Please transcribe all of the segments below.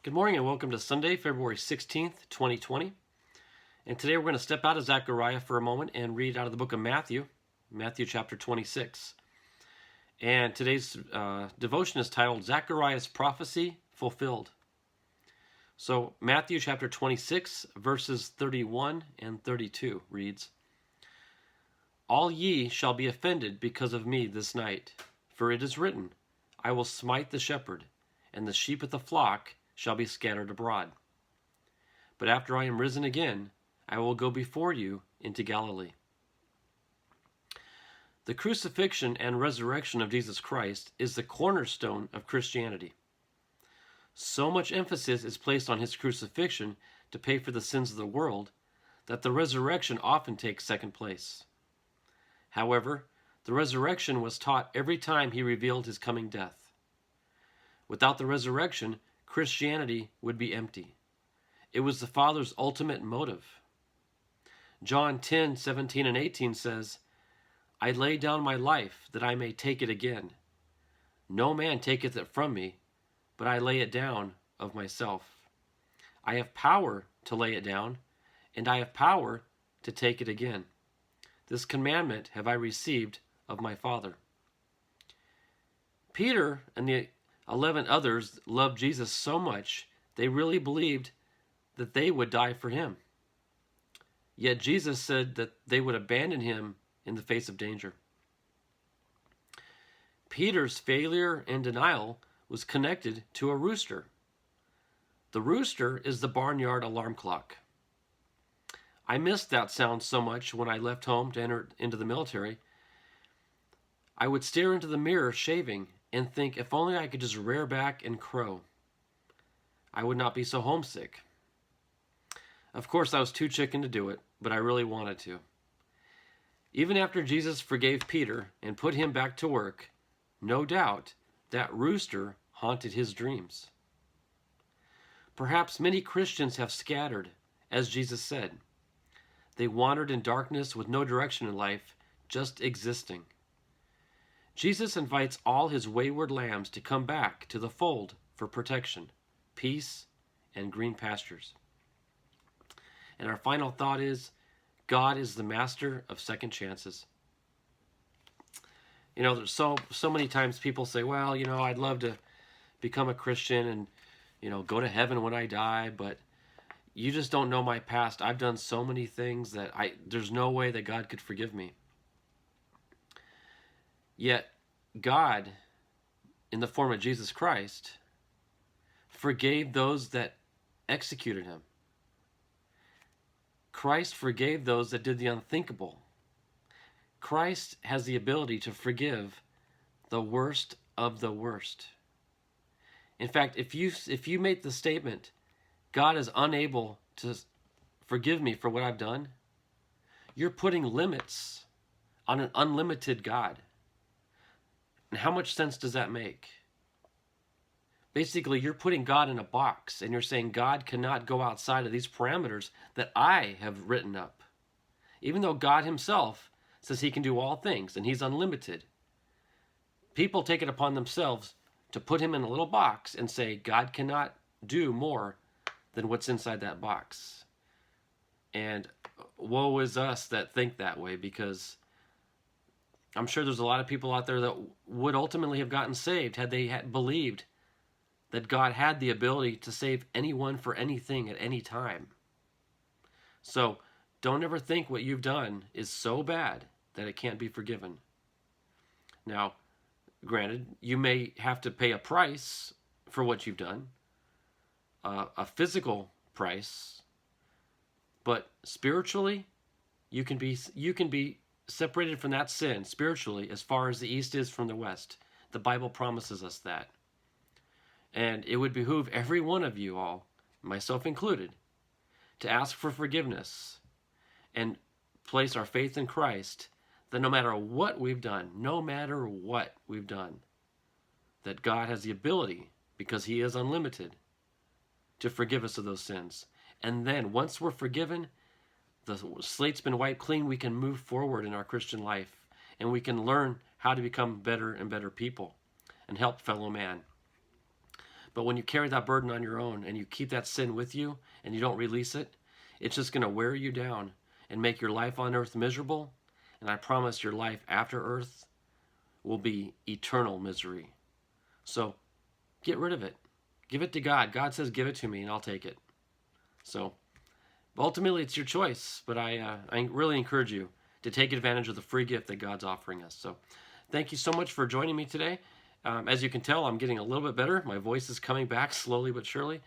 Good morning and welcome to Sunday, February 16th, 2020. And today we're going to step out of Zechariah for a moment and read out of the book of Matthew, Matthew chapter 26. And today's devotion is titled Zechariah's Prophecy Fulfilled. So Matthew chapter 26, verses 31 and 32 reads, All ye shall be offended because of me this night, for it is written, I will smite the shepherd, and the sheep of the flock shall be scattered abroad. But after I am risen again, I will go before you into Galilee. The crucifixion and resurrection of Jesus Christ is the cornerstone of Christianity. So much emphasis is placed on his crucifixion to pay for the sins of the world that the resurrection often takes second place. However, the resurrection was taught every time he revealed his coming death. Without the resurrection, Christianity would be empty. It was the Father's ultimate motive. John 10:17 and 18 says, I lay down my life that I may take it again. No man taketh it from me, but I lay it down of myself. I have power to lay it down, and I have power to take it again. This commandment have I received of my Father. Peter and the 11 others loved Jesus so much, they really believed that they would die for him. Yet Jesus said that they would abandon him in the face of danger. Peter's failure and denial was connected to a rooster. The rooster is the barnyard alarm clock. I missed that sound so much when I left home to enter into the military. I would stare into the mirror shaving and think if only I could just rear back and crow, I would not be so homesick. Of course, I was too chicken to do it, but I really wanted to. Even after Jesus forgave Peter and put him back to work, no doubt that rooster haunted his dreams. Perhaps many Christians have scattered, as Jesus said. They wandered in darkness with no direction in life, just existing. Jesus invites all his wayward lambs to come back to the fold for protection, peace, and green pastures. And our final thought is, God is the master of second chances. You know, there's so many times people say, well, I'd love to become a Christian and, go to heaven when I die, but you just don't know my past. I've done so many things that there's no way that God could forgive me. Yet, God, in the form of Jesus Christ, forgave those that executed him. Christ forgave those that did the unthinkable. Christ has the ability to forgive the worst of the worst. In fact, if you make the statement, God is unable to forgive me for what I've done, you're putting limits on an unlimited God. And how much sense does that make? Basically, you're putting God in a box and you're saying God cannot go outside of these parameters that I have written up. Even though God himself says he can do all things and he's unlimited. People take it upon themselves to put him in a little box and say God cannot do more than what's inside that box. And woe is us that think that way, because I'm sure there's a lot of people out there that would ultimately have gotten saved had they believed that God had the ability to save anyone for anything at any time. So don't ever think what you've done is so bad that it can't be forgiven. Now, granted, you may have to pay a price for what you've done, a physical price, but spiritually, you can be separated from that sin spiritually as far as the east is from the west. The Bible promises us that. And it would behoove every one of you all, myself included, to ask for forgiveness and place our faith in Christ, that no matter what we've done, that God has the ability, because he is unlimited, to forgive us of those sins. And then once we're forgiven, the slate's been wiped clean, we can move forward in our Christian life and we can learn how to become better and better people and help fellow man. But when you carry that burden on your own and you keep that sin with you and you don't release it, it's just going to wear you down and make your life on earth miserable. And I promise your life after earth will be eternal misery. So get rid of it. Give it to God. God says, give it to me and I'll take it. So ultimately, it's your choice. But I really encourage you to take advantage of the free gift that God's offering us. So thank you so much for joining me today. As you can tell, I'm getting a little bit better. My voice is coming back slowly but surely.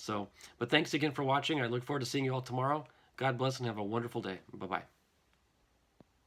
But thanks again for watching. I look forward to seeing you all tomorrow. God bless and have a wonderful day. Bye-bye.